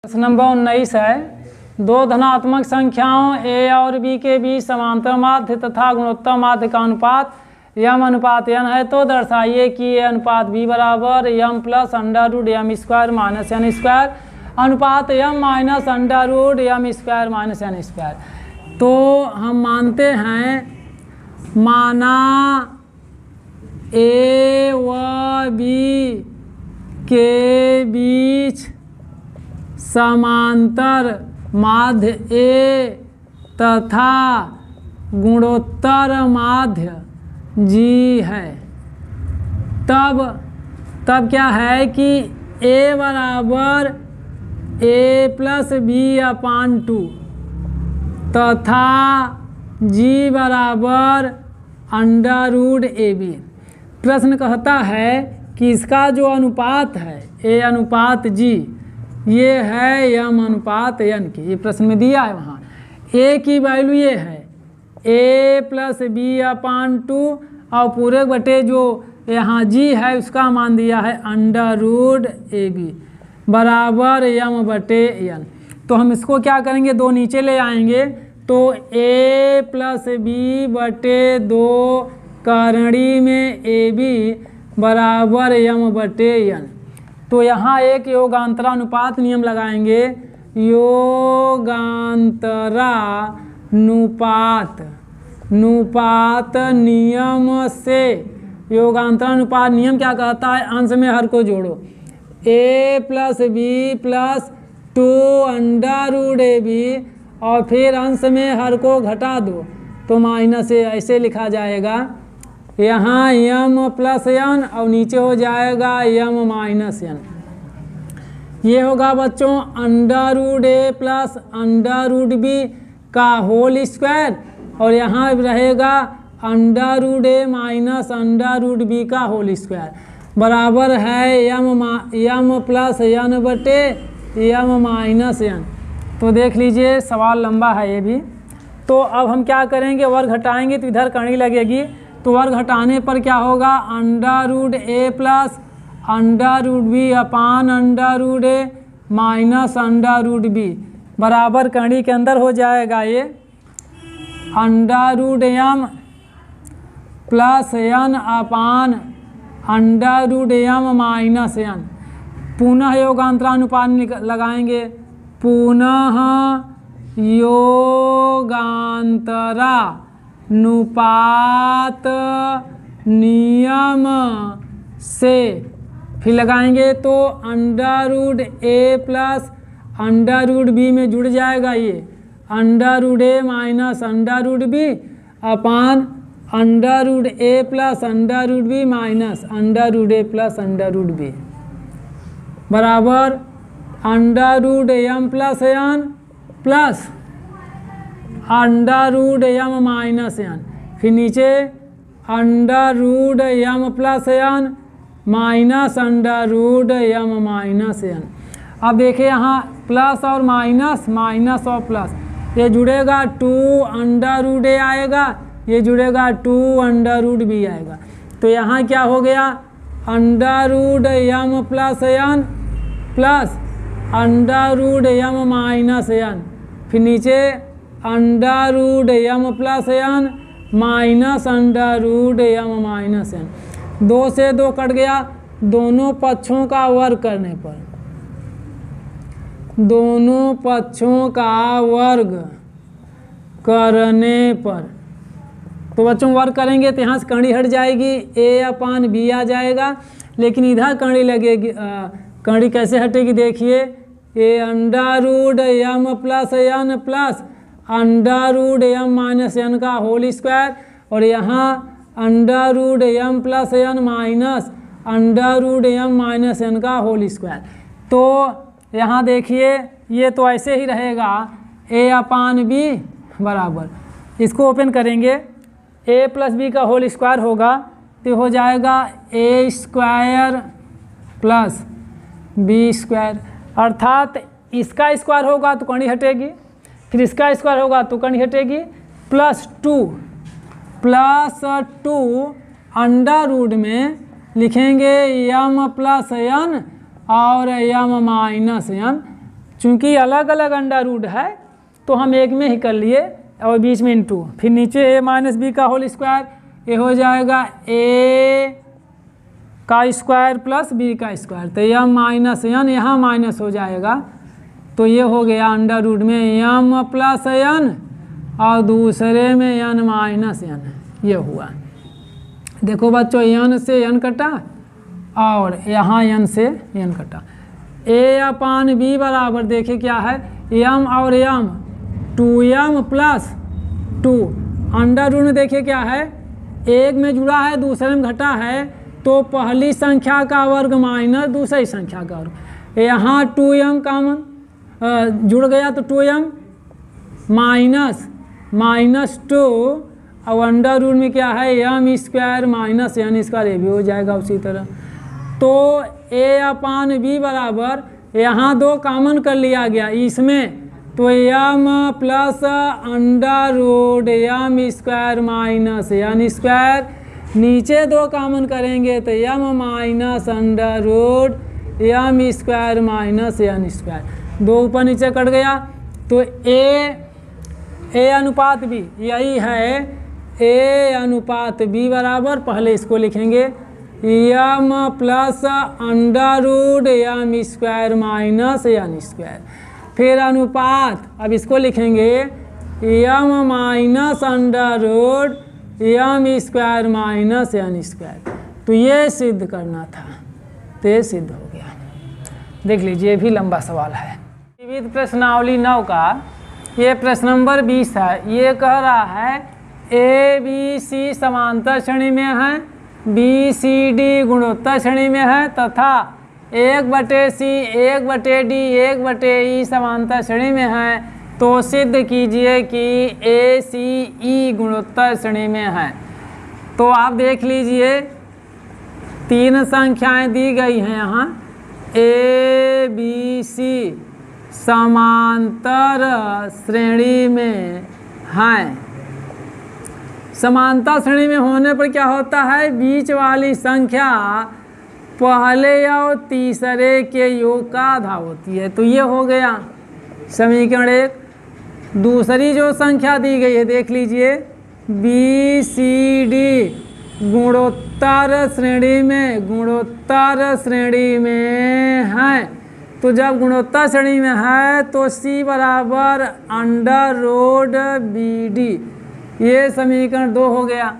प्रश्न नंबर 19 है, दो धनात्मक संख्याओं a और b के बीच समांतर माध्य तथा गुणोत्तर माध्य का अनुपात m अनुपात n है, तो दर्शाइए कि a अनुपात b बराबर m plus under root m square minus n square अनुपात m minus under root m square minus n square. तो हम मानते हैं माना a व b के बीच समांतर माध्य A तथा गुणोत्तर माध्य G है। तब क्या है कि A बराबर A प्लस B अपान 2 तथा G बराबर अंडर रूट AB। प्रश्न कहता है कि इसका जो अनुपात है A अनुपात G ये है m अनुपात n की, ये प्रश्न में दिया है। वहाँ a की वैल्यू ये है a प्लस बी अपान 2 और पूरे बटे जो यहाँ g है उसका मान दिया है अंडर रूट ए बी बराबर m बटे n। तो हम इसको क्या करेंगे, दो नीचे ले आएंगे तो a प्लस बी बटे 2 करणी में ए बी बराबर m बटे n। तो यहाँ एक योगांतरानुपात नियम लगाएंगे, योगांतरानुपात नियम से। योगांतरानुपात नियम क्या कहता है, अंश में हर को जोड़ो a plus B plus 2 under root A B और फिर अंश में हर को घटा दो तो माइनस ए, ऐसे लिखा जाएगा। यहाँ m प्लस n और नीचे हो जाएगा m माइनस n। ये होगा बच्चों under root A plus under root B का होल स्क्वायर और यहाँ रहेगा under root A minus under root B का होल स्क्वायर बराबर है m प्लस n बटे m माइनस n। तो देख लीजिए सवाल लंबा है ये भी। तो अब हम क्या करेंगे, वर्ग घटाएंगे तो इधर करनी लगेगी, तो वर्ग घटाने पर क्या होगा under root A plus under root B upon under root A minus under root B बराबर कड़ी के अंदर हो जाएगा ये under root M plus N upon under root M minus N. पुनः योगांतरानुपात लगाएंगे, पुनः योगांतरानुपात नियम से फिर लगाएंगे तो under root A plus under root B में जुड़ जाएगा ये under root A minus under root B upon under root A plus under root B minus under root A plus under root B बराबर under root M plus N plus under root M minus N. फिर नीचे under root M plus N minus under root M minus N. अब देखिए यहाँ plus और minus, minus और plus, ये जुड़ेगा 2 अंडर रूट ए आएगा, ये जुड़ेगा 2 अंडर रूट बी आएगा। तो यहाँ क्या हो गया under root M plus N plus under root M minus N. फिर नीचे under root M plus N minus under root M minus N. 2 से 2 कट गया, दोनों पक्षों का वर्ग करने पर, दोनों पक्षों का वर्ग करने पर तो बच्चों वर्ग करेंगे तो यहाँ से कड़ी हट जाएगी, ए अपान बी आ जाएगा, लेकिन इधर कड़ी लगेगी। कड़ी कैसे हटेगी देखिए, ए under root M plus N plus under root M minus N का होल स्क्वायर और यहाँ under root M plus N minus under root M minus N का होल स्क्वायर। तो यहाँ देखिए ये तो ऐसे ही रहेगा ए अपान बी बराबर, इसको ओपन करेंगे ए प्लस बी का होल स्क्वायर होगा तो हो जाएगा ए स्क्वायर प्लस बी स्क्वायर, अर्थात इसका स्क्वायर होगा तो कड़ी हटेगी, फिर इसका स्क्वायर होगा तो कड़ी हटेगी, प्लस 2 अंडर रूट में लिखेंगे m प्लस n और m माइनस n चूँकि अलग अलग अंडर रूट है तो हम एक में ही कर लिए और बीच में इनटू, फिर नीचे a माइनस बी का होल स्क्वायर, ये हो जाएगा a का स्क्वायर प्लस b का स्क्वायर, तो यह माइनस n यहाँ माइनस हो जाएगा, तो ये हो गया अंडर रूट में m प्लस n और दूसरे में n माइनस n, ये हुआ। देखो बच्चों n से n कटा और यहाँ n से n कटा। a अपान b बराबर देखिए क्या है, m और m 2m plus 2, under root में देखिए क्या है, एक में जुड़ा है दूसरे में घटा है, तो पहली संख्या का वर्ग माइनस दूसरी संख्या का वर्ग, यहाँ 2m कॉमन जुड़ गया तो 2m माइनस 2 और अंडर रूट में क्या है m square minus n square, ये भी हो जाएगा उसी तरह। तो a अपान b बराबर यहाँ 2 कॉमन कर लिया गया इसमें, तो m plus under root m square minus n square, नीचे 2 कॉमन करेंगे तो m minus under root m square minus n square, 2 ऊपर नीचे कट गया। तो a अनुपात b यही है, a अनुपात b बराबर, पहले इसको लिखेंगे m plus under root m square minus n square, फिर अनुपात, अब इसको लिखेंगे m minus under root m square minus n square. तो ये सिद्ध करना था, तो ये सिद्ध हो गया। देख लीजिए ये भी लंबा सवाल है। विविध प्रश्नावली 9 का ये प्रश्न नंबर 20 है। ये कह रहा है ए बी सी समांतर श्रेणी में है, बी सी डी गुणोत्तर श्रेणी में है तथा 1/c 1/d 1/e समांतर श्रेणी में है, तो सिद्ध कीजिए कि ए सी ई गुणोत्तर श्रेणी में है। तो आप देख लीजिए 3 संख्याएं दी गई हैं यहाँ, ए बी सी समांतर श्रेणी में हैं। समांतर श्रेणी में होने पर क्या होता है, बीच वाली संख्या पहले और तीसरे के योग का आधा होती है, तो ये हो गया समीकरण 1। दूसरी जो संख्या दी गई है देख लीजिए, बी सी डी गुणोत्तर श्रेणी में है, तो जब गुणोत्तर श्रेणी में है तो c बराबर अंडर रूट बी डी, ये समीकरण 2 हो गया।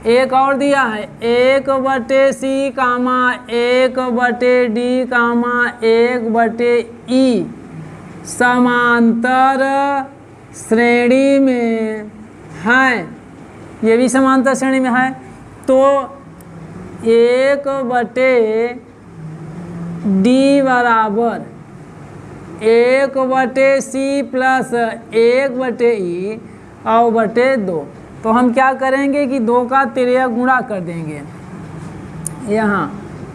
एक और दिया है 1/c कामा 1/d कामा 1/e समांतर श्रेणी में है, ये भी समांतर श्रेणी में है, तो 1/d बराबर 1/c प्लस 1/e और बटे 2। तो हम क्या करेंगे कि 2 का तिर्यक गुणा कर देंगे यहाँ,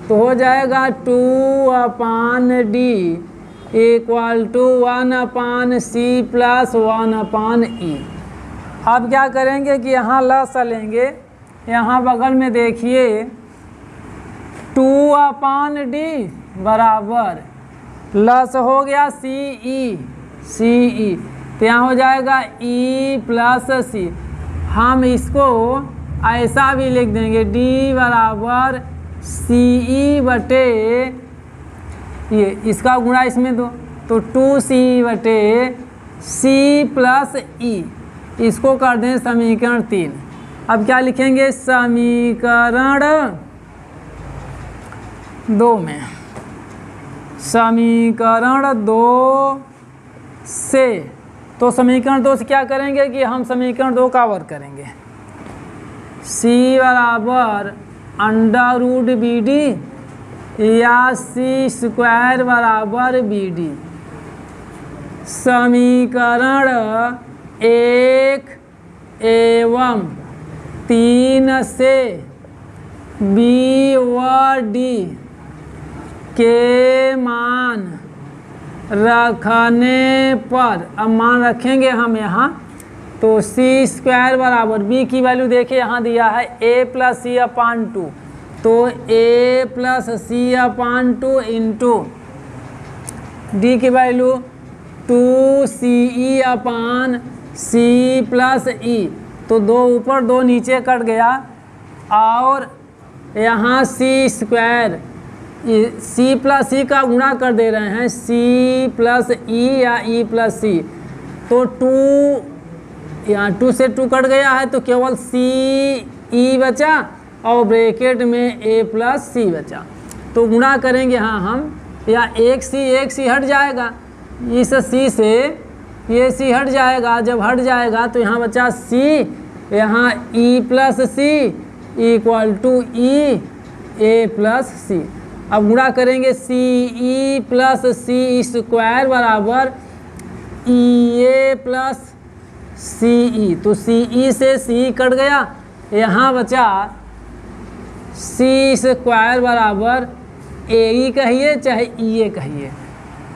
तो हो जाएगा 2/d equal to 1/c plus 1/e। अब क्या करेंगे कि यहाँ लस लेंगे, यहाँ बगल में देखिए 2/d बराबर लस हो गया CE, तो यहाँ हो जाएगा E प्लस C। हम इसको ऐसा भी लिख देंगे D बराबर CE बटे ये, इसका गुणा इसमें दो, तो 2CE बटे C प्लस E, इसको कर दें समीकरण 3। अब क्या लिखेंगे, समीकरण 2 में, समीकरण 2 से, तो समीकरण 2 से क्या करेंगे कि हम समीकरण 2 का वर्ग करेंगे, c बराबर अंडर रूट बी डी या c स्क्वायर बराबर बी डी। समीकरण 1 एवं 3 से b व d के मान रखने पर, अब मान रखेंगे हम यहाँ, तो c स्क्वायर बराबर b की वैल्यू देखिए यहाँ दिया है a प्लस c अपान 2, तो a plus c upon 2 into d की वैल्यू 2CE अपान C प्लस E, तो 2 ऊपर 2 नीचे कट गया, और यहाँ C square, C plus E का गुणा कर दे रहे हैं, C प्लस E या E प्लस C, तो 2 यहाँ 2 से 2 कट गया है तो केवल CE बचा और ब्रैकेट में A प्लस C बचा। तो गुणा करेंगे हाँ हम, या एक C हट जाएगा, इस C से ये C हट जाएगा, जब हट जाएगा तो यहाँ बचा C, यहाँ E plus C equal to E A plus C। अब गुणा करेंगे CE प्लस C स्क्वायर बराबर EA प्लस CE, तो CE से C कट गया, यहाँ बचा C स्क्वायर बराबर AE कहिए चाहे EA कहिए।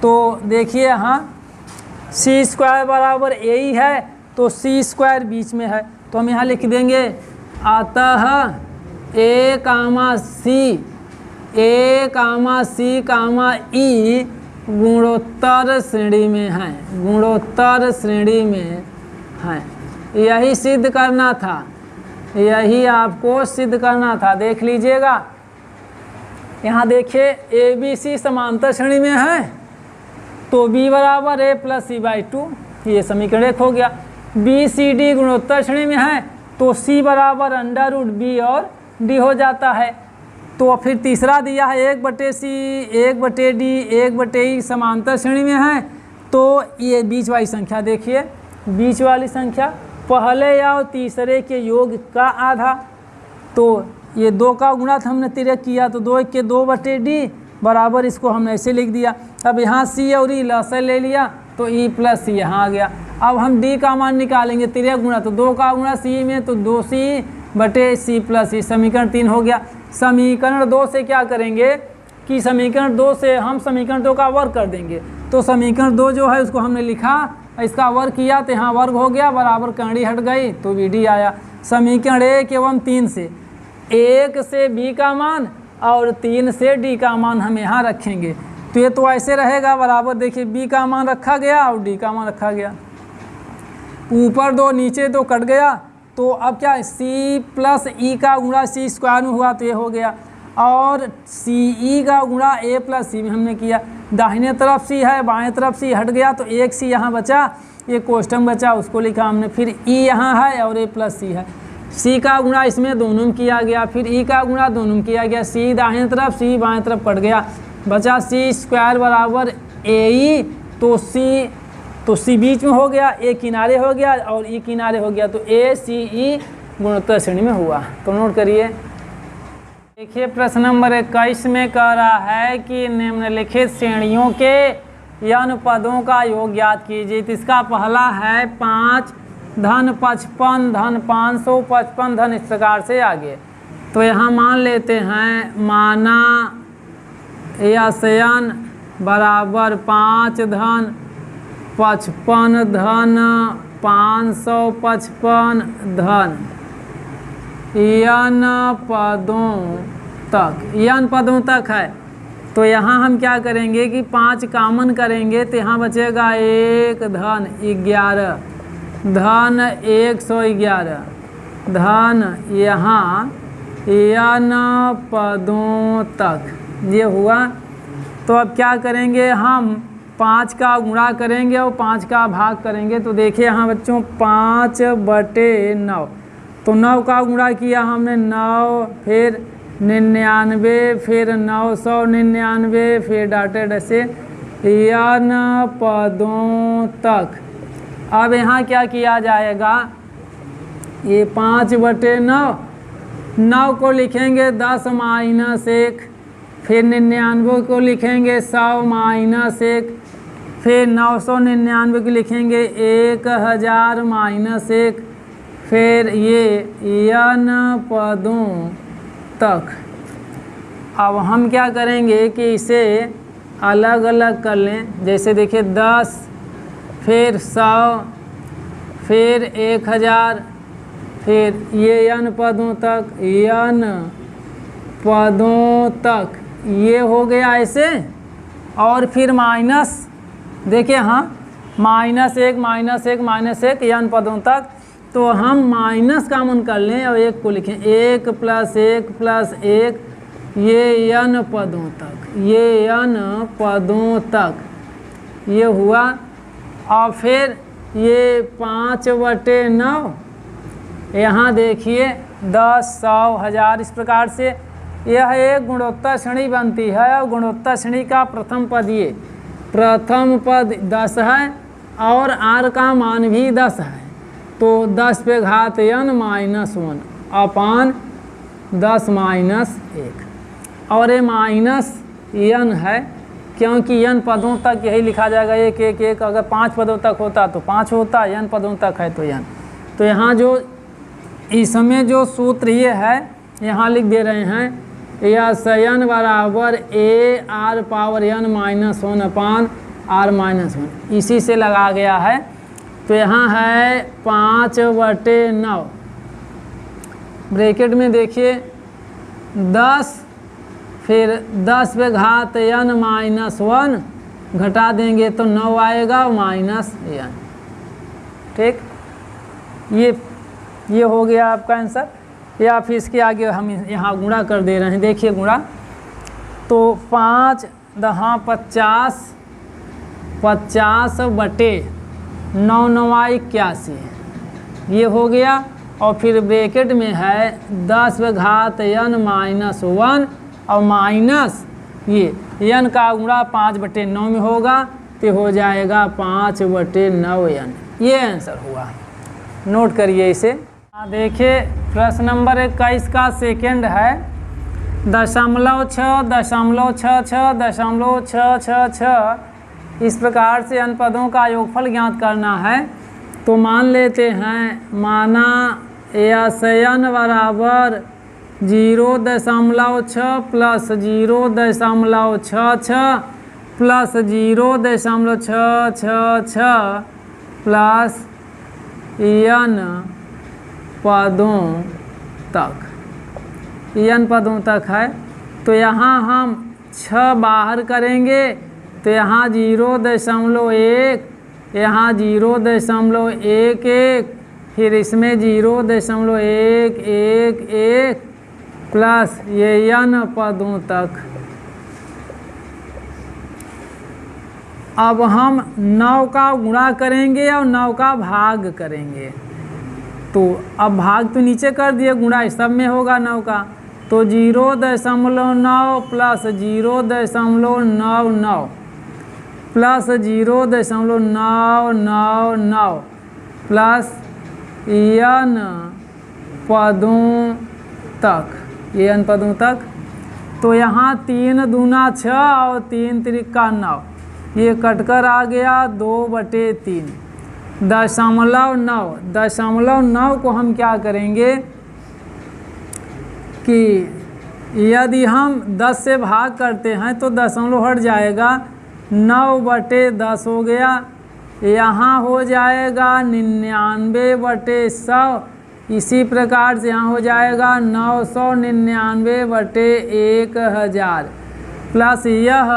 तो देखिए यहाँ C स्क्वायर बराबर AE है तो C स्क्वायर बीच में है, तो हम यहाँ लिख देंगे अतः A कामा C E गुणोत्तर श्रेणी में है, गुणोत्तर श्रेणी में है। यही सिद्ध करना था, यही आपको सिद्ध करना था। देख लीजिएगा यहाँ देखिए ABC समांतर श्रेणी में है तो B बराबर A प्लस C बाई 2, ये समीकरण 1 हो गया। BCD गुणोत्तर श्रेणी में है तो C बराबर अंडर रूट B और D हो जाता है। तो फिर तीसरा दिया है 1/C 1/D 1/E समांतर श्रेणी में है, तो ये बीच वाली संख्या देखिए, बीच वाली संख्या पहले या तीसरे के योग का आधा, तो ये 2 का गुणा हमने तिरक किया तो 2 के 2/D बराबर, इसको हमने ऐसे लिख दिया। अब यहाँ C और E लसा ले लिया तो E प्लस C यहाँ आ गया। अब हम D का मान निकालेंगे, तिरक गुणा तो 2 का गुणा C में तो 2C/C प्लस E, समीकरण 3 हो गया। समीकरण 2 से क्या करेंगे कि समीकरण 2 से हम समीकरण 2 का वर्ग कर देंगे, तो समीकरण 2 जो है उसको हमने लिखा, इसका वर्ग किया तो यहाँ वर्ग हो गया, बराबर कड़ी हट गई तो BD आया। समीकरण 1 एवं 3 से 1 से B का मान और 3 से D का मान हम यहाँ रखेंगे, तो ये तो ऐसे रहेगा बराबर, देखिए B का मान रखा गया और D का मान रखा गया, ऊपर 2 नीचे 2 कट गया, तो अब क्या C प्लस E का गुणा C स्क्वायर में हुआ तो ये हो गया, और CE का गुणा A प्लस C में हमने किया। दाहिने तरफ C है, बाएं तरफ C हट गया तो एक C यहाँ बचा, ये कोष्टक बचा उसको लिखा हमने, फिर E यहाँ है और A प्लस C है। C का गुणा इसमें दोनों में किया गया, फिर E का गुणा दोनों में किया गया, C दाहिने तरफ C बाएं तरफ कट गया, बचा C स्क्वायर बराबर AE, तो C बीच में हो गया, A किनारे हो गया और E किनारे हो गया, तो ACE गुणोत्तर श्रेणी में हुआ। तो नोट करिए। देखिए प्रश्न नंबर 21 में कह रहा है कि निम्नलिखित श्रेणियों के n पदों का योग ज्ञात कीजिए। तो इसका पहला है 5 धन 55 धन 555 धन, इस प्रकार से आगे। तो यहाँ मान लेते हैं, माना यन बराबर 5 धन 55 धन 555 धन n पदों तक है। तो यहाँ हम क्या करेंगे कि 5 कॉमन करेंगे तो यहाँ बचेगा 1 धन 11 धन 111 धन यहाँ n पदों तक, ये हुआ। तो अब क्या करेंगे, हम 5 का गुणा करेंगे और 5 का भाग करेंगे। तो देखिए यहाँ बच्चों 5/9, तो 9 का गुणा किया हमने 9, फिर 99, फिर 999, फिर डॉटेड ऐसे n पदों तक। अब यहाँ क्या किया जाएगा, ये 5/9, 9 को लिखेंगे 10 माइनस 1, फिर 99 को लिखेंगे 100 माइनस 1, फिर 999 को लिखेंगे 1000 माइनस 1, फिर ये n पदों तक। अब हम क्या करेंगे कि इसे अलग अलग कर लें, जैसे देखिए 10, फिर 100, फिर 1000, फिर ये n पदों तक, n पदों तक, ये हो गया ऐसे। और फिर माइनस, देखिए हाँ -1 n पदों तक। तो हम माइनस कॉमन कर लें और 1 को लिखें, 1 + 1 + 1, ये n पदों तक, ये n पदों तक ये हुआ। और फिर ये 5/9, यहाँ देखिए 10, 100, 1000, इस प्रकार से यह एक गुणोत्तर श्रेणी बनती है। और गुणोत्तर श्रेणी का प्रथम पद, ये प्रथम पद 10 है और r का मान भी 10 है। तो 10 पे घात n -1 अपान 10 - 1, और ये -n है क्योंकि n पदों तक यही लिखा जाएगा, 1 1 1। अगर 5 पदों तक होता तो 5 होता, n पदों तक है तो n। तो यहाँ जो इसमें जो सूत्र ये है यहाँ लिख दे रहे हैं, यस n बराबर AR⁻n-1 अपान R-1, इसी से लगा गया है। तो यहाँ है 5/9, ब्रैकेट में देखिए 10, फिर 10 पे घात n -1 घटा देंगे तो 9 आएगा -n। ठीक, ये हो गया आपका आंसर। या फिर इसके आगे हम यहाँ गुणा कर दे रहे हैं, देखिए गुणा। तो 5 × 50, 50/9 9 81, ये हो गया। और फिर ब्रैकेट में है 10 पे घात n -1 और माइनस ये n का गुणा 5/9 में होगा तो हो जाएगा 5/9 n। ये आंसर हुआ, नोट करिए इसे। देखिए प्रश्न नंबर 21 का सेकेंड है 0.66666। इस प्रकार से n पदों का योगफल ज्ञात करना है। तो मान लेते हैं, माना यस n बराबर 0.6 + 0.66 + 0.666 प्लस n पदों तक, n पदों तक है। तो यहाँ हम 6 बाहर करेंगे तो यहाँ 0.1, यहाँ 0.11, फिर इसमें 0.111 प्लस ये n पदों तक। अब हम 9 का गुणा करेंगे और 9 का भाग करेंगे। तो अब भाग तो नीचे कर दिए, गुणा इस सब में होगा 9 का। तो 0.9 प्लस 0.99 प्लस 0.999 प्लस n पदों तक, ये n पदों तक। तो यहाँ 3 दूना 6 और 3 त्रिका 9, ये कटकर आ गया 2/3। 0.9 को हम क्या करेंगे कि यदि हम 10 से भाग करते हैं तो दशमलव हट जाएगा, 9/10 हो गया। यहाँ हो जाएगा 99/100। इसी प्रकार से यहाँ हो जाएगा 999/1000 प्लस यह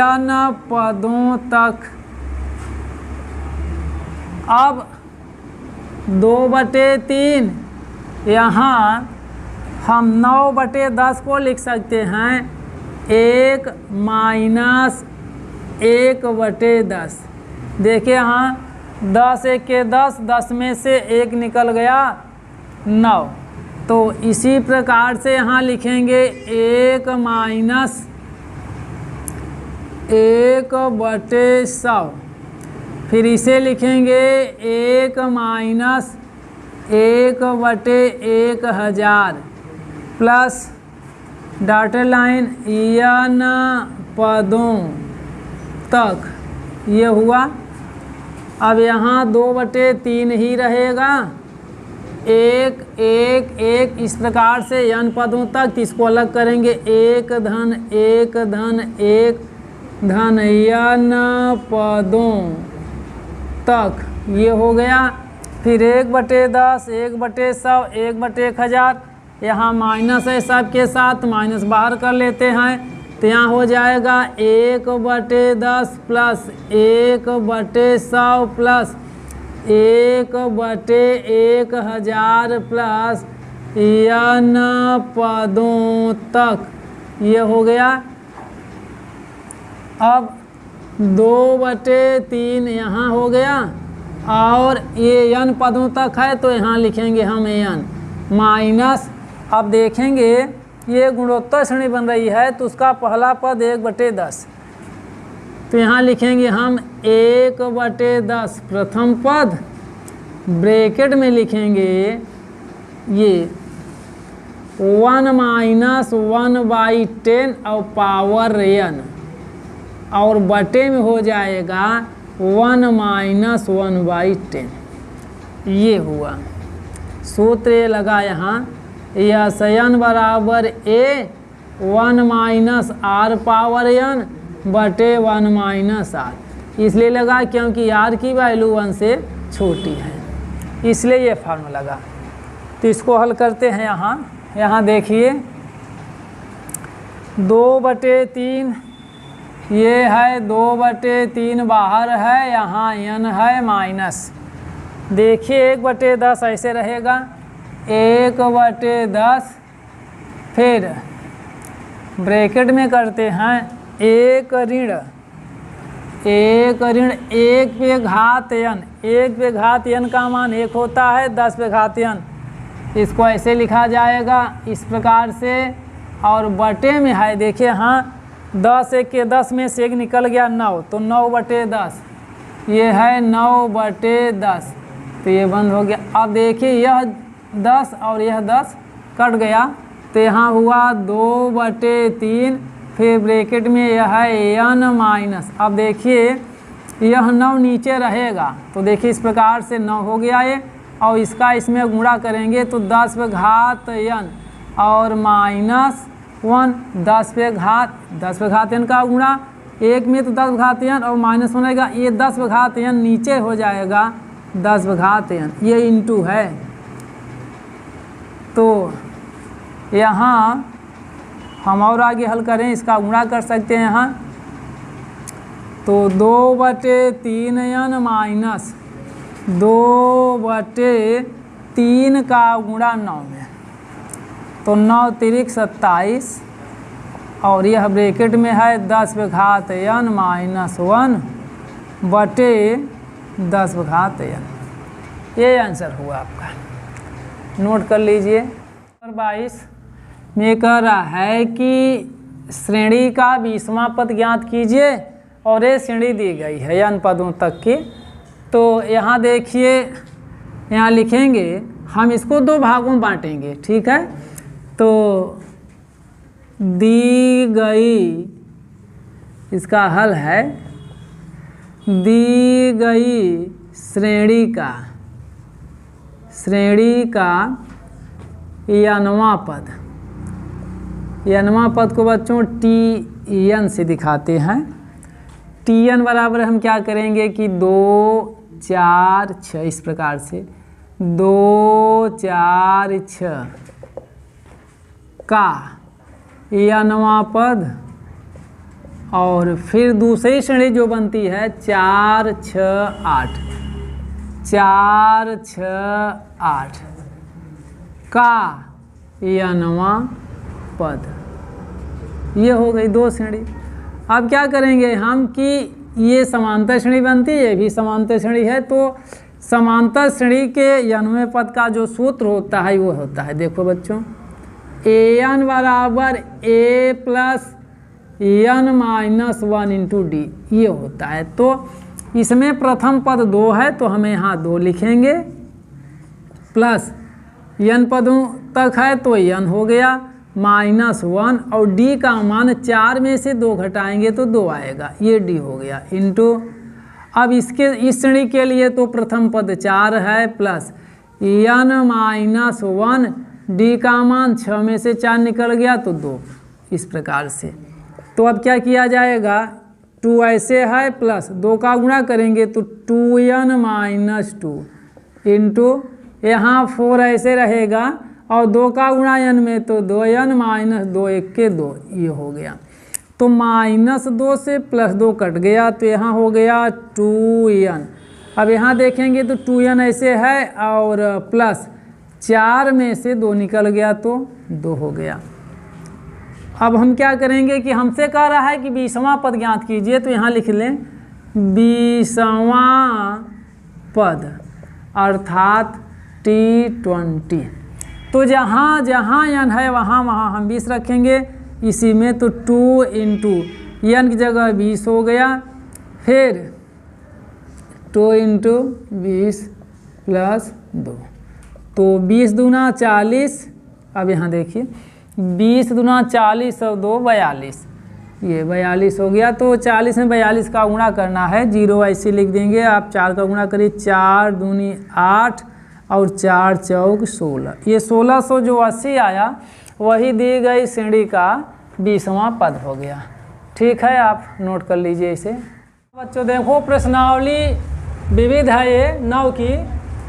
n पदों तक। अब 2/3, यहाँ हम 9/10 को लिख सकते हैं 1 - 1/10। देखिए यहाँ 10 1 के 10, 10 में से 1 निकल गया 9। तो इसी प्रकार से यहाँ लिखेंगे 1 - 1/100। फिर इसे लिखेंगे 1 - 1/1000 प्लस डॉटेड लाइन n पदों तक, ये हुआ। अब यहाँ 2/3 ही रहेगा, 1 1 1। इस प्रकार से n पदों तक, इसको अलग करेंगे 1 धन 1 धन 1 धन n पदों तक, ये हो गया। फिर 1/10, 1/100, 1/1000। यहाँ माइनस है सबके साथ, माइनस बाहर कर लेते हैं तो यहाँ हो जाएगा 1/10 प्लस 1/100 प्लस 1/1000 प्लस n पदों तक, ये हो गया। अब 2/3 यहाँ हो गया और ये n पदों तक है तो यहाँ लिखेंगे हम n माइनस। अब देखेंगे ये गुणोत्तर श्रेणी बन रही है तो उसका पहला पद 1/10, तो यहाँ लिखेंगे हम 1/10 प्रथम पद, ब्रैकेट में लिखेंगे ये 1 माइनस 1/10 और पावर n, और बटे में हो जाएगा 1 माइनस 1/10। ये हुआ सूत्र, ये लगा यहाँ, यह n बराबर a 1 minus r power n बटे 1 माइनस r, इसलिए लगा क्योंकि r की वैल्यू 1 से छोटी है, इसलिए ये फार्मूला लगा। तो इसको हल करते हैं। यहाँ देखिए 2/3, ये है 2/3 बाहर है, यहाँ n है माइनस। देखिए 1/10 ऐसे रहेगा, 1/10, फिर ब्रैकेट में करते हैं 1 ऋण 1 पे घात n, 1 पे घात n का मान 1 होता है, 10 पे घात n, इसको ऐसे लिखा जाएगा इस प्रकार से। और बटे में है, देखिए हाँ 10 1 के 10 में से 1 निकल गया 9, तो 9/10, ये है 9/10, तो ये बंद हो गया। अब देखिए यह 10 और यह 10 कट गया, तो यहाँ हुआ 2/3, फिर ब्रैकेट में यह है n माइनस। अब देखिए यह 9 नीचे रहेगा, तो देखिए इस प्रकार से 9 हो गया ये, और इसका इसमें गुणा करेंगे तो 10 पे घात n और माइनस 1, 10 पे घात n का गुणा, एक में तो 10 पे घात n और माइनस 1 रहेगा, ये 10 पे घात n नीचे हो जाएगा 10 पे घात n, ये इंटू है। तो यहाँ हम और आगे हल करें, इसका गुणा कर सकते हैं यहाँ, तो 2/3n माइनस 2/3 का गुणा 9 में, तो 9 तिरिक 27, और यह ब्रैकेट में है 10 पे घात n माइनस 1 बटे 10 पे घात n। ये आंसर हुआ आपका, नोट कर लीजिए। नंबर 22 में कह रहा है कि श्रेणी का 20वां पद ज्ञात कीजिए, और ये श्रेणी दी गई है n पदों तक की। तो यहाँ देखिए, यहाँ लिखेंगे हम, इसको 2 भागों में बांटेंगे, ठीक है। तो दी गई, इसका हल है दी गई श्रेणी का n वां पद, n वां पद को बच्चों Tn से दिखाते हैं। Tn बराबर हम क्या करेंगे कि 2 4 6, इस प्रकार से 2 4 6 का n वां पद, और फिर दूसरी श्रेणी जो बनती है 4 6 8 का n वां पद, ये हो गई 2 श्रेणी। अब क्या करेंगे हम कि ये समांतर श्रेणी बनती है, ये भी समांतर श्रेणी है, तो समांतर श्रेणी के n वें पद का जो सूत्र होता है वो होता है, देखो बच्चों, an बराबर a plus n minus 1 into D, ये होता है। तो इसमें प्रथम पद 2 है तो हमें यहाँ 2 लिखेंगे, प्लस n पदों तक है तो n हो गया, माइनस 1, और d का मान 4 में से 2 घटाएंगे तो 2 आएगा, ये d हो गया, इंटू। अब इसके इस श्रेणी के लिए तो प्रथम पद 4 है, प्लस n माइनस 1, d का मान 6 में से 4 निकल गया तो 2, इस प्रकार से। तो अब क्या किया जाएगा, 2 ऐसे है, प्लस 2 का गुणा करेंगे तो 2n माइनस 2 इंटू, यहाँ 4 ऐसे रहेगा, और 2 का गुणा n में तो 2n माइनस 2 1 के 2, ये हो गया। तो -2 से +2 कट गया, तो यहाँ हो गया 2n। अब यहाँ देखेंगे तो 2n ऐसे है और प्लस 4 में से 2 निकल गया तो 2 हो गया। अब हम क्या करेंगे कि हमसे कह रहा है कि 20वां पद ज्ञात कीजिए, तो यहाँ लिख लें 20वां पद अर्थात T20। तो जहाँ जहाँ n है वहाँ वहाँ हम 20 रखेंगे इसी में, तो 2 × n की जगह 20 हो गया, फिर 2 × 20 + 2, तो 20 दूना 40। अब यहाँ देखिए 20 दूना 40 और 2 42, ये 42 हो गया। तो 40 में 42 का गुणा करना है, 0 ऐसे लिख देंगे। आप 4 का गुणा करिए, 4 दूनी 8 और 4 चौक 16, ये 1680 आया, वही दी गई श्रेणी का 20वां पद हो गया। ठीक है, आप नोट कर लीजिए इसे। बच्चों देखो प्रश्नावली विविध है ये 9 की,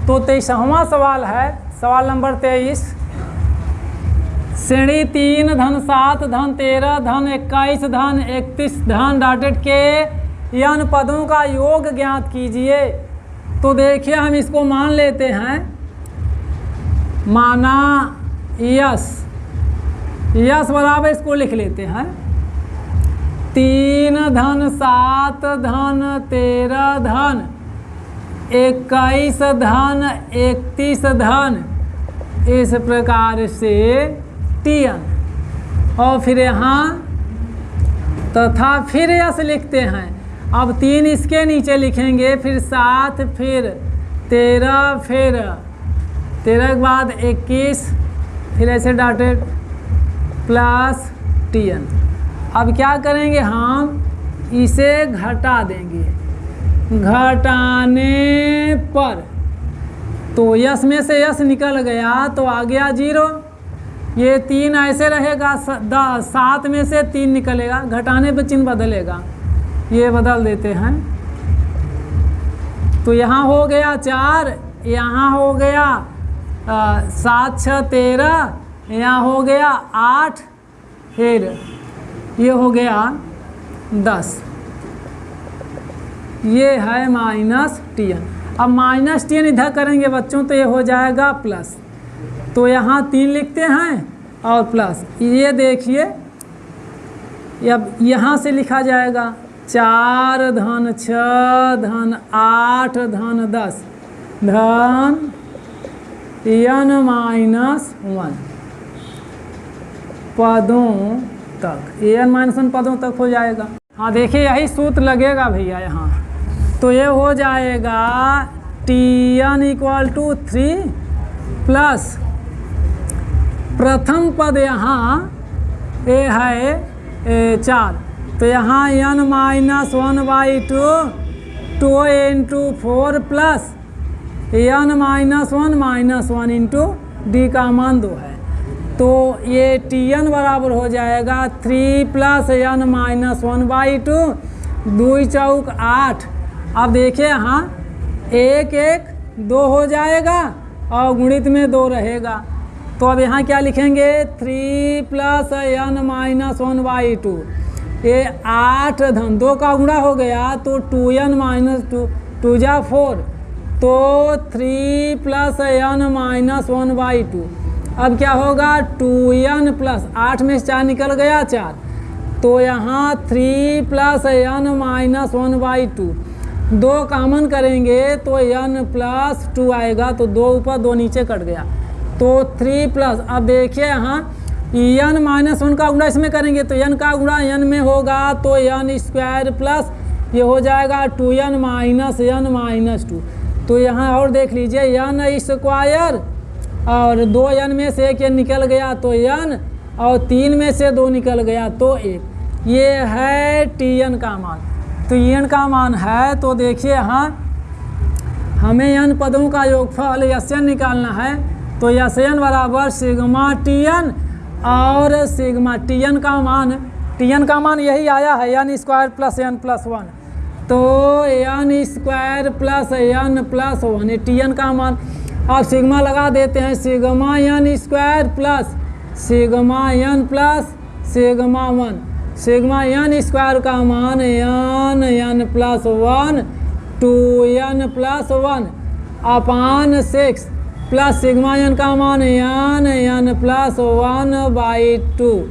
तो 23वां सवाल है, सवाल नंबर 23। श्रेणी 3 धन 7 धन 13 धन 21 धन 31 धन डॉटेड के n पदों का योग ज्ञात कीजिए। तो देखिए हम इसको मान लेते हैं, माना यस बराबर इसको लिख लेते हैं 3 धन 7 धन 13 धन 21 धन 31 धन, इस प्रकार से Tn, और फिर यहाँ तथा फिर यस लिखते हैं। अब 3 इसके नीचे लिखेंगे, फिर 7, फिर 13, फिर 13 के बाद 21, फिर ऐसे डॉटेड प्लस Tn। अब क्या करेंगे, हम इसे घटा देंगे, घटाने पर तो यस में से यस निकल गया तो आ गया 0, ये 3 ऐसे रहेगा, 7 में से 3 निकलेगा, घटाने पर चिन्ह बदलेगा, ये बदल देते हैं। तो यहाँ हो गया 4, यहाँ हो गया 7 6 13, यहाँ हो गया 8, फिर ये हो गया 10, ये है -Tn। अब -Tn इधर करेंगे बच्चों तो ये हो जाएगा प्लस, तो यहाँ 3 लिखते हैं और प्लस, ये देखिए अब यहाँ से लिखा जाएगा 4 धन 6 धन 8 धन 10 धन n-1 पदों तक, n-1 पदों तक हो जाएगा। हाँ देखिए यही सूत्र लगेगा भैया यहाँ, तो ये हो जाएगा Tn = 3 प्लस प्रथम पद यहाँ ए है 4, तो यहाँ n-1/2 2 × 4 प्लस n-1 × d का मान 2 है, तो ये Tn बराबर हो जाएगा 3 + n-1/2, 2 चौक 8। अब देखिए यहाँ 1 1 2 हो जाएगा और गुणित में 2 रहेगा, तो अब यहाँ क्या लिखेंगे 3 + n-1/2, ये 8 धन 2 का गुणा हो गया तो 2n-2 2 जा 4, तो 3 + n-1/2। अब क्या होगा 2n + 8 में से 4 निकल गया 4, तो यहाँ 3 + n-1/2, 2 कॉमन करेंगे तो n + 2 आएगा, तो 2 ऊपर 2 नीचे कट गया, तो 3 प्लस, अब देखिए यहाँ n-1 का गुणा इसमें करेंगे तो n का गुणा n में होगा, तो n² प्लस ये हो जाएगा 2n - n-2। तो यहाँ और देख लीजिए n² और 2n में से 1 n निकल गया तो n, और 3 में से 2 निकल गया तो 1, ये है Tn का मान। तो n का मान है, तो देखिए यहाँ हमें n पदों का योगफल Sn निकालना है, तो Sn बराबर सिग्मा Tn, और सिग्मा Tn का मान यही आया है n² + n+1, तो n² + n+1 ये Tn का मान। अब सिग्मा लगा देते हैं, sigma n² plus sigma n plus sigma 1, sigma N square का मान N plus 1 2n plus 1 upon 6 plus sigma N का मान एन प्लस 1/2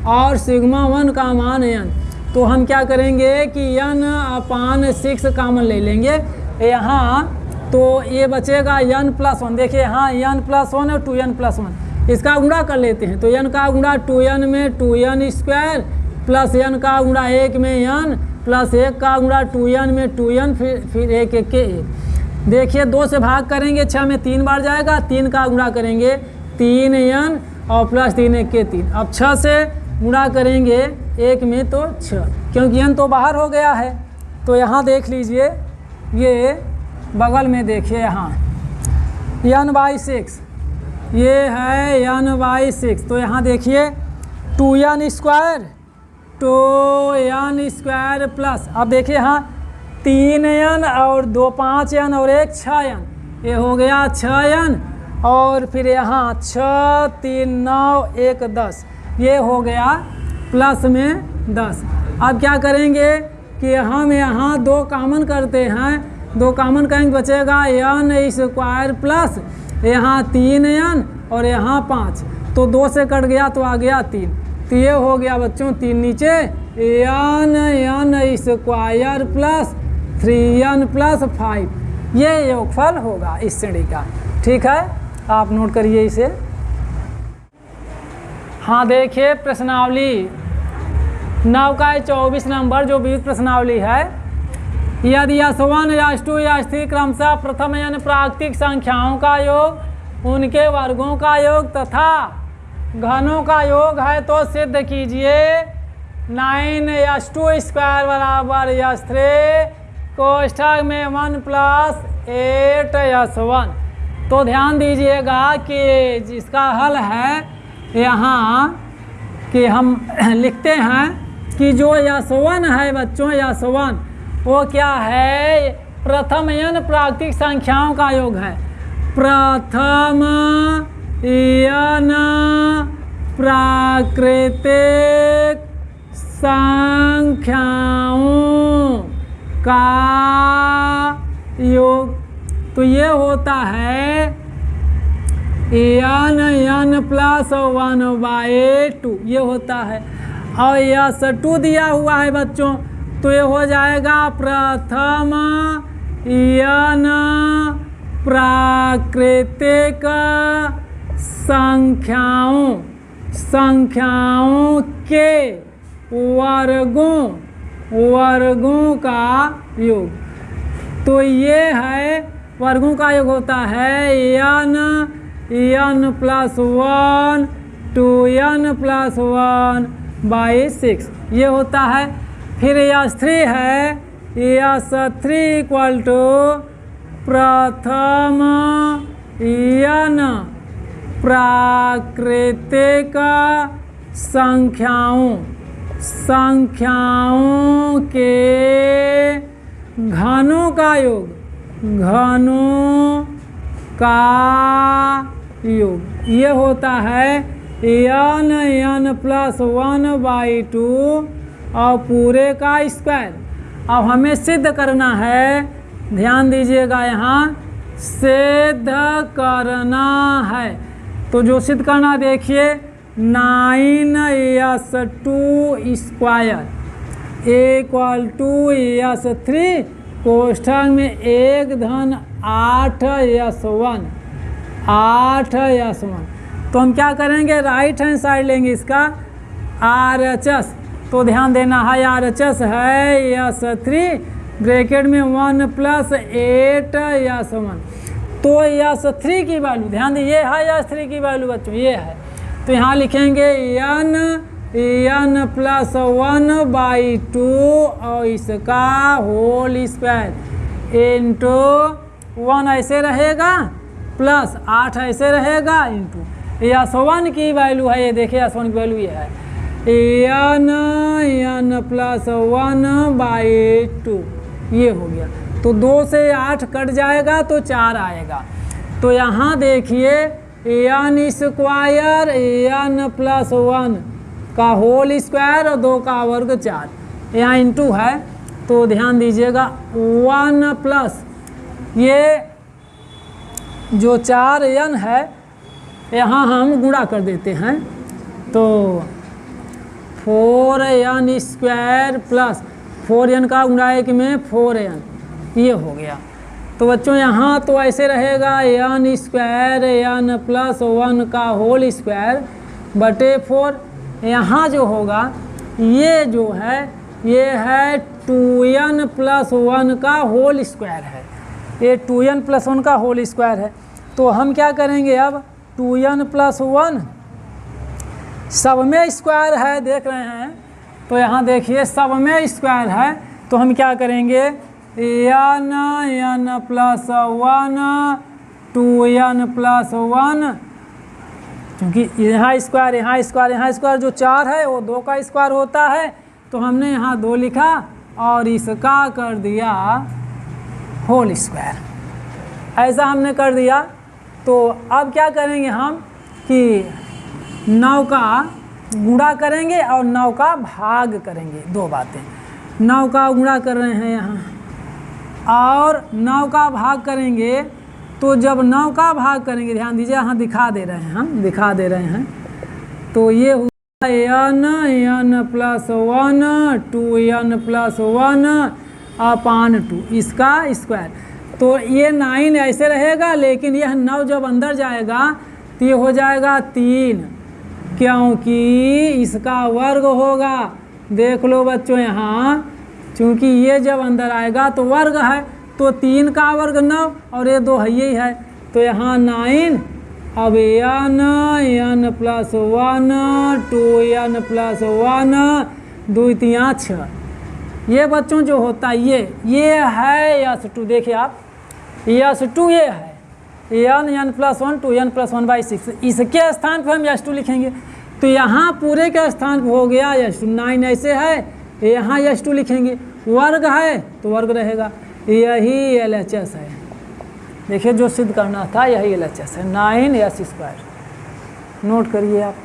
और सिग्मा 1 का मान एन। तो हम क्या करेंगे कि n अपान 6 कॉमन ले लेंगे यहाँ, तो ये बचेगा n प्लस 1। देखिए यहाँ n प्लस 1 और 2n प्लस 1, इसका गुणा कर लेते हैं। तो n का गुणा 2n में 2n स्क्वायर प्लस n का गुणा 1 में n प्लस 1 का गुणा 2n में 2n फिर 1 1 के 1। देखिए 2 से भाग करेंगे 6 में 3 बार जाएगा, 3 का गुणा करेंगे 3n और प्लस 3 1 के 3। अब 6 से गुणा करेंगे 1 में तो 6, क्योंकि n तो बाहर हो गया है। तो यहाँ देख लीजिए, ये बगल में देखिए यहाँ n/6, ये है n/6। तो यहाँ देखिए 2n square 2n square plus, अब देखिए यहाँ 3n और 2 5n और 1 6n, ये हो गया 6n और फिर यहाँ 6 3 9 1 10, ये हो गया प्लस में 10। अब क्या करेंगे कि हम यहाँ 2 कॉमन करते हैं, 2 कॉमन करेंगे बचेगा n स्क्वायर प्लस यहाँ 3n और यहाँ 5, तो 2 से कट गया तो आ गया 3। तो ये हो गया बच्चों 3 नीचे n square plus 3n plus 5, ये योगफल होगा इस श्रेणी का। ठीक है, आप नोट करिए इसे। हाँ देखिए प्रश्नावली 9 का 24 नंबर जो विविध प्रश्नावली है, यदि S1 S2 S3 क्रमशः प्रथम n प्राकृतिक संख्याओं का योग, उनके वर्गों का योग तथा घनों का योग है तो सिद्ध कीजिए 9s2 स्क्वायर बराबर s3 कोष्ठक में 1 प्लस 8s1। तो ध्यान दीजिएगा कि जिसका हल है यहाँ कि हम लिखते हैं कि जो s1 है बच्चों, s1 वो क्या है, प्रथम n प्राकृतिक संख्याओं का योग है। प्रथम n प्राकृतिक संख्याओं का योग, तो ये होता है n प्लस 1/2, ये होता है। और s2 दिया हुआ है बच्चों, तो ये हो जाएगा प्रथम n प्राकृतिक संख्याओं के वर्गों का योग। तो ये है वर्गों का योग होता है n प्लस 1 2n प्लस 1/6, ये होता है। फिर s3 है, s3 इक्वल टू प्रथम n प्राकृतिक संख्याओं के घनों का योग, ये होता है n प्लस 1/2 और पूरे का स्क्वायर। अब हमें सिद्ध करना है, ध्यान दीजिएगा यहाँ सिद्ध करना है। तो जो सिद्ध करना देखिए 9s2 square equal to s3 कोष्ठक में 1 धन 8s1। तो हम क्या करेंगे, राइट हैंड साइड लेंगे इसका RHS। तो ध्यान देना है RHS है s3 ब्रैकेट में 1 प्लस 8s1। तो s3 की वैल्यू ध्यान दीजिए, ये है s3 की वैल्यू बच्चों, ये है। तो यहाँ लिखेंगे n प्लस 1/2 और इसका होल स्क्वायर इंटू 1 ऐसे रहेगा प्लस 8 ऐसे रहेगा इंटू s1 की वैल्यू है, ये देखिए s1 की वैल्यू ये है n प्लस 1/2, ये हो गया। तो 2 से 8 कट जाएगा तो 4 आएगा। तो यहाँ देखिए n स्क्वायर n प्लस 1 का होल स्क्वायर और 2 का वर्ग 4, यहाँ इंटू है तो ध्यान दीजिएगा 1 प्लस ये जो 4n है यहाँ हम गुणा कर देते हैं तो 4n स्क्वायर प्लस 4n का गुणा 1 में 4n, ये हो गया। तो बच्चों यहाँ तो ऐसे रहेगा n स्क्वायर n प्लस 1 का होल स्क्वायर बटे 4, यहाँ जो होगा ये जो है ये है 2n प्लस 1 का होल स्क्वायर है, ये 2n प्लस 1 का होल स्क्वायर है। तो हम क्या करेंगे अब 2n प्लस 1 सब में स्क्वायर है, देख रहे हैं तो यहाँ देखिए सब में स्क्वायर है तो हम क्या करेंगे n प्लस 1 2n प्लस 1, क्योंकि यहाँ स्क्वायर यहाँ स्क्वायर यहाँ स्क्वायर जो 4 है वो 2 का स्क्वायर होता है तो हमने यहाँ 2 लिखा और इसका कर दिया होल स्क्वायर, ऐसा हमने कर दिया। तो अब क्या करेंगे हम कि 9 का गुणा करेंगे और 9 का भाग करेंगे, 2 बातें। 9 का गुणा कर रहे हैं यहाँ और 9 का भाग करेंगे तो जब 9 का भाग करेंगे ध्यान दीजिए यहाँ दिखा दे रहे हैं, हम दिखा दे रहे हैं तो ये हुआ n प्लस 1 2n प्लस 1 अपान 2 इसका स्क्वायर। तो ये 9 ऐसे रहेगा लेकिन यह 9 जब अंदर जाएगा तो ये हो जाएगा 3, क्योंकि इसका वर्ग होगा। देख लो बच्चों यहाँ चूँकि ये जब अंदर आएगा तो वर्ग है तो 3 का वर्ग 9 और ये 2 है ही है तो यहाँ 9। अब n प्लस 1 2n प्लस 1 2 3 6, ये बच्चों जो होता है ये है s2। देखिए आप s2 ये है n प्लस 1 2n प्लस 1/6, इसके स्थान पर हम s2 लिखेंगे तो यहाँ पूरे के स्थान पर हो गया s2। 9 ऐसे है यहाँ s2 लिखेंगे, वर्ग है तो वर्ग रहेगा, यही LHS है। देखिए जो सिद्ध करना था यही LHS है 9s स्क्वायर, नोट करिए आप।